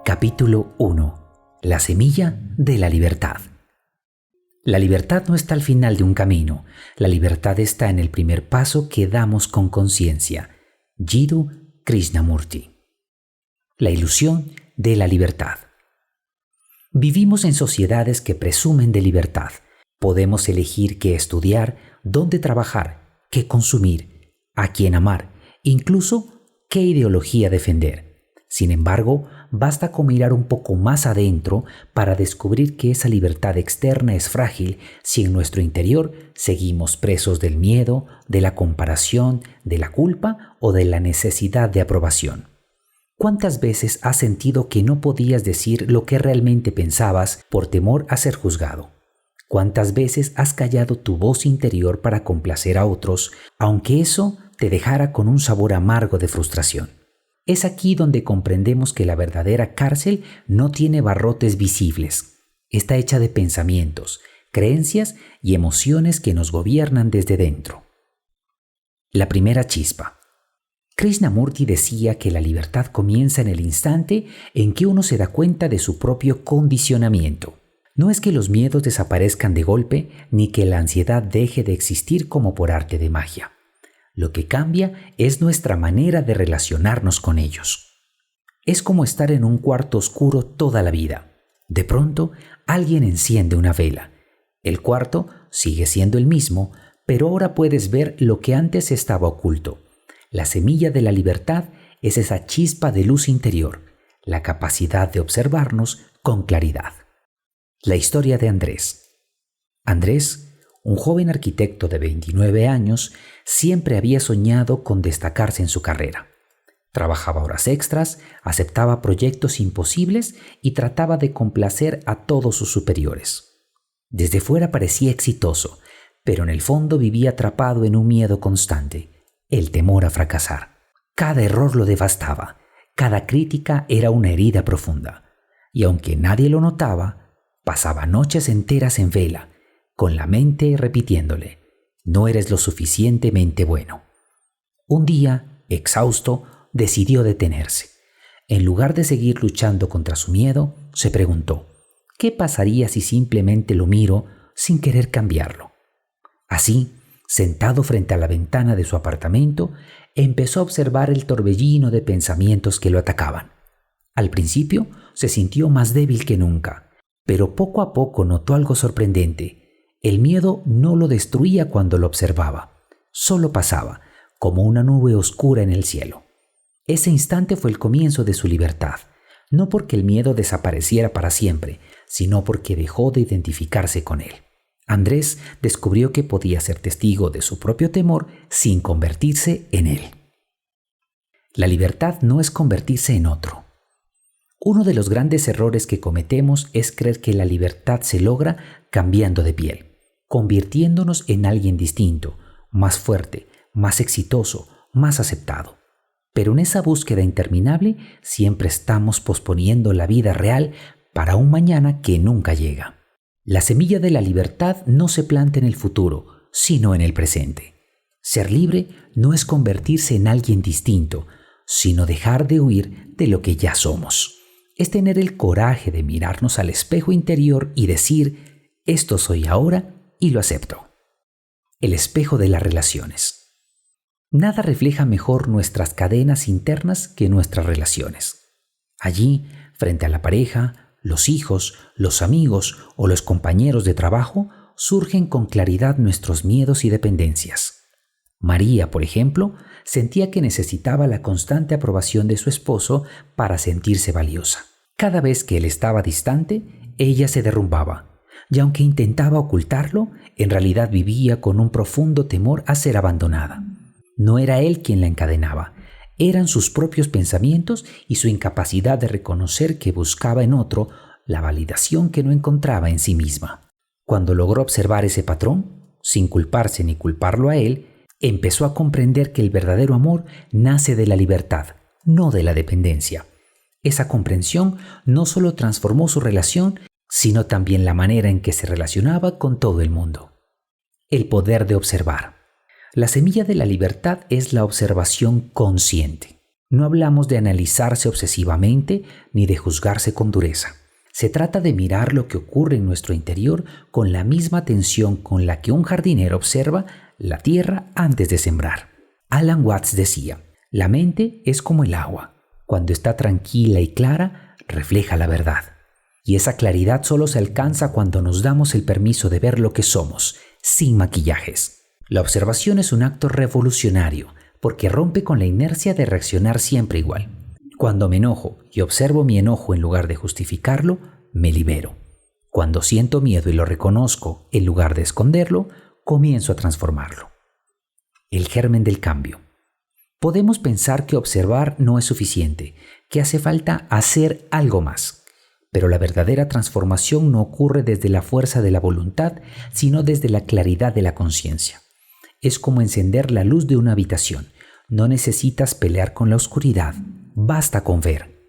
Capítulo 1. La semilla de la libertad. La libertad no está al final de un camino. La libertad está en el primer paso que damos con conciencia. Jiddu Krishnamurti. La ilusión de la libertad. Vivimos en sociedades que presumen de libertad. Podemos elegir qué estudiar, dónde trabajar, qué consumir, a quién amar, incluso qué ideología defender. Sin embargo, basta con mirar un poco más adentro para descubrir que esa libertad externa es frágil si en nuestro interior seguimos presos del miedo, de la comparación, de la culpa o de la necesidad de aprobación. ¿Cuántas veces has sentido que no podías decir lo que realmente pensabas por temor a ser juzgado? ¿Cuántas veces has callado tu voz interior para complacer a otros, aunque eso te dejara con un sabor amargo de frustración? Es aquí donde comprendemos que la verdadera cárcel no tiene barrotes visibles. Está hecha de pensamientos, creencias y emociones que nos gobiernan desde dentro. La primera chispa. Krishnamurti decía que la libertad comienza en el instante en que uno se da cuenta de su propio condicionamiento. No es que los miedos desaparezcan de golpe ni que la ansiedad deje de existir como por arte de magia. Lo que cambia es nuestra manera de relacionarnos con ellos. Es como estar en un cuarto oscuro toda la vida. De pronto, alguien enciende una vela. El cuarto sigue siendo el mismo, pero ahora puedes ver lo que antes estaba oculto. La semilla de la libertad es esa chispa de luz interior, la capacidad de observarnos con claridad. La historia de Andrés. Andrés, un joven arquitecto de 29 años, siempre había soñado con destacarse en su carrera. Trabajaba horas extras, aceptaba proyectos imposibles y trataba de complacer a todos sus superiores. Desde fuera parecía exitoso, pero en el fondo vivía atrapado en un miedo constante, el temor a fracasar. Cada error lo devastaba, cada crítica era una herida profunda. Y aunque nadie lo notaba, pasaba noches enteras en vela, con la mente repitiéndole: no eres lo suficientemente bueno. Un día, exhausto, decidió detenerse. En lugar de seguir luchando contra su miedo, se preguntó: ¿qué pasaría si simplemente lo miro sin querer cambiarlo? Así, sentado frente a la ventana de su apartamento, empezó a observar el torbellino de pensamientos que lo atacaban. Al principio, se sintió más débil que nunca, pero poco a poco notó algo sorprendente. El miedo no lo destruía cuando lo observaba, solo pasaba, como una nube oscura en el cielo. Ese instante fue el comienzo de su libertad, no porque el miedo desapareciera para siempre, sino porque dejó de identificarse con él. Andrés descubrió que podía ser testigo de su propio temor sin convertirse en él. La libertad no es convertirse en otro. Uno de los grandes errores que cometemos es creer que la libertad se logra cambiando de piel, convirtiéndonos en alguien distinto, más fuerte, más exitoso, más aceptado. Pero en esa búsqueda interminable siempre estamos posponiendo la vida real para un mañana que nunca llega. La semilla de la libertad no se planta en el futuro, sino en el presente. Ser libre no es convertirse en alguien distinto, sino dejar de huir de lo que ya somos. Es tener el coraje de mirarnos al espejo interior y decir: esto soy ahora y lo acepto. El espejo de las relaciones. Nada refleja mejor nuestras cadenas internas que nuestras relaciones. Allí, frente a la pareja, los hijos, los amigos o los compañeros de trabajo, surgen con claridad nuestros miedos y dependencias. María, por ejemplo, sentía que necesitaba la constante aprobación de su esposo para sentirse valiosa. Cada vez que él estaba distante, ella se derrumbaba. Y aunque intentaba ocultarlo, en realidad vivía con un profundo temor a ser abandonada. No era él quien la encadenaba, eran sus propios pensamientos y su incapacidad de reconocer que buscaba en otro la validación que no encontraba en sí misma. Cuando logró observar ese patrón, sin culparse ni culparlo a él, empezó a comprender que el verdadero amor nace de la libertad, no de la dependencia. Esa comprensión no solo transformó su relación, sino también la manera en que se relacionaba con todo el mundo. El poder de observar. La semilla de la libertad es la observación consciente. No hablamos de analizarse obsesivamente ni de juzgarse con dureza. Se trata de mirar lo que ocurre en nuestro interior con la misma atención con la que un jardinero observa la tierra antes de sembrar. Alan Watts decía, la mente es como el agua. Cuando está tranquila y clara, refleja la verdad. Y esa claridad solo se alcanza cuando nos damos el permiso de ver lo que somos, sin maquillajes. La observación es un acto revolucionario, porque rompe con la inercia de reaccionar siempre igual. Cuando me enojo y observo mi enojo en lugar de justificarlo, me libero. Cuando siento miedo y lo reconozco en lugar de esconderlo, comienzo a transformarlo. El germen del cambio. Podemos pensar que observar no es suficiente, que hace falta hacer algo más. Pero la verdadera transformación no ocurre desde la fuerza de la voluntad, sino desde la claridad de la conciencia. Es como encender la luz de una habitación. No necesitas pelear con la oscuridad, basta con ver.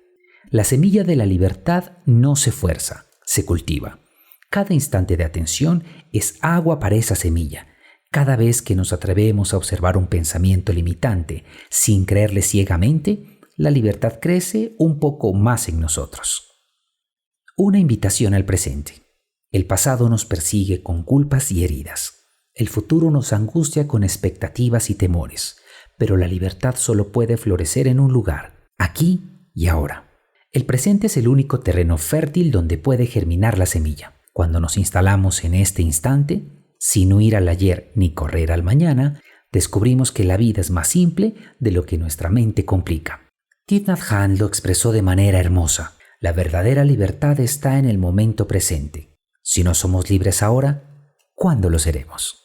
La semilla de la libertad no se fuerza, se cultiva. Cada instante de atención es agua para esa semilla. Cada vez que nos atrevemos a observar un pensamiento limitante sin creerle ciegamente, la libertad crece un poco más en nosotros. Una invitación al presente. El pasado nos persigue con culpas y heridas. El futuro nos angustia con expectativas y temores. Pero la libertad solo puede florecer en un lugar, aquí y ahora. El presente es el único terreno fértil donde puede germinar la semilla. Cuando nos instalamos en este instante, sin huir al ayer ni correr al mañana, descubrimos que la vida es más simple de lo que nuestra mente complica. Thich Nhat Hanh lo expresó de manera hermosa. La verdadera libertad está en el momento presente. Si no somos libres ahora, ¿cuándo lo seremos?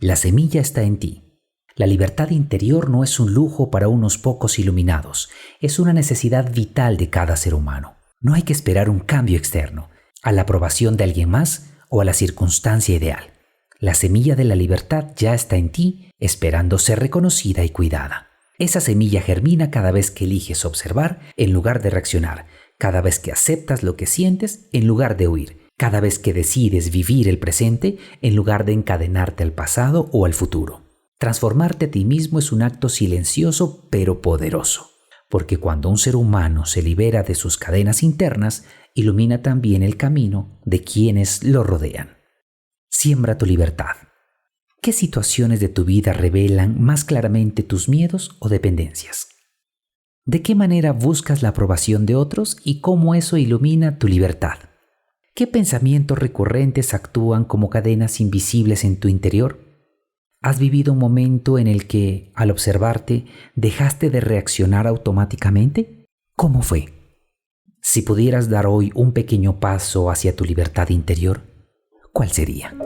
La semilla está en ti. La libertad interior no es un lujo para unos pocos iluminados, es una necesidad vital de cada ser humano. No hay que esperar un cambio externo, a la aprobación de alguien más o a la circunstancia ideal. La semilla de la libertad ya está en ti, esperando ser reconocida y cuidada. Esa semilla germina cada vez que eliges observar en lugar de reaccionar, cada vez que aceptas lo que sientes en lugar de huir, cada vez que decides vivir el presente en lugar de encadenarte al pasado o al futuro. Transformarte a ti mismo es un acto silencioso pero poderoso, porque cuando un ser humano se libera de sus cadenas internas, ilumina también el camino de quienes lo rodean. Siembra tu libertad. ¿Qué situaciones de tu vida revelan más claramente tus miedos o dependencias? ¿De qué manera buscas la aprobación de otros y cómo eso ilumina tu libertad? ¿Qué pensamientos recurrentes actúan como cadenas invisibles en tu interior? ¿Has vivido un momento en el que, al observarte, dejaste de reaccionar automáticamente? ¿Cómo fue? Si pudieras dar hoy un pequeño paso hacia tu libertad interior, ¿cuál sería?